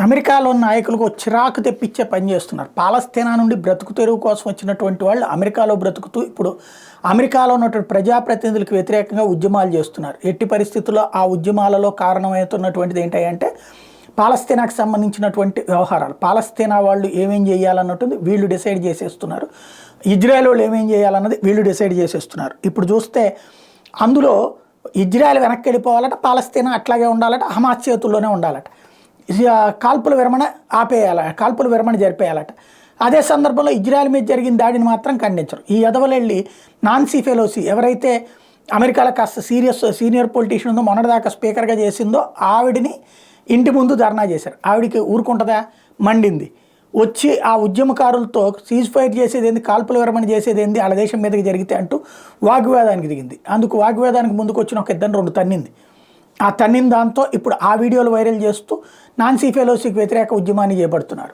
అమెరికాలో నాయకులకు చిరాకు తెప్పించే పని చేస్తున్నారు. పాలస్తీనా నుండి బ్రతుకు తెరువు కోసం వచ్చినటువంటి వాళ్ళు అమెరికాలో బ్రతుకుతూ ఇప్పుడు అమెరికాలో ఉన్నటువంటి ప్రజాప్రతినిధులకు వ్యతిరేకంగా ఉద్యమాలు చేస్తున్నారు. ఎట్టి పరిస్థితుల్లో ఆ ఉద్యమాలలో కారణమవుతున్నటువంటిది ఏంటంటే పాలస్తీనాకు సంబంధించినటువంటి వ్యవహారాలు. పాలస్తీనా వాళ్ళు ఏమేం చేయాలన్నట్టుంది వీళ్ళు డిసైడ్ చేసేస్తున్నారు. ఇజ్రాయెల్ వాళ్ళు ఏమేం చేయాలన్నది వీళ్ళు డిసైడ్ చేసేస్తున్నారు. ఇప్పుడు చూస్తే అందులో ఇజ్రాయెల్ వెనక్కి వెళ్ళిపోవాలట, పాలస్తీనా అట్లాగే ఉండాలట, హమాస్ చేతుల్లోనే ఉండాలట, కాల్పుల విరమణ కాల్పుల విరమణ జరిపేయాలట. అదే సందర్భంలో ఇజ్రాయెల్ మీద జరిగిన దాడిని మాత్రం ఖండించరు. ఈ ఎదవలెళ్ళి నాన్సీ పెలోసి ఎవరైతే అమెరికాలో కాస్త సీనియర్ పొలిటీషియన్ ఉందో, మొన్నటిదాకా స్పీకర్గా చేసిందో ఆవిడిని ఇంటి ముందు ధర్నా చేశారు. ఆవిడికి ఊరుకుంటుందా? మండింది. వచ్చి ఆ ఉద్యమకారులతో సీజ్ ఫైర్ చేసేది ఏంది, కాల్పుల విరమణ చేసేది ఏంది, వాళ్ళ దేశం మీదకి జరిగితే అంటూ వాగ్వివాదానికి దిగింది. అందుకు వాగ్వివాదానికి ముందుకు వచ్చిన ఒక ఇద్దరు రెండు తన్నింది. ఆ తన్నిన దాంతో ఇప్పుడు ఆ వీడియోలు వైరల్ చేస్తూ నాన్సీ పెలోసికి వ్యతిరేక ఉద్యమాన్ని చేపడుతున్నారు.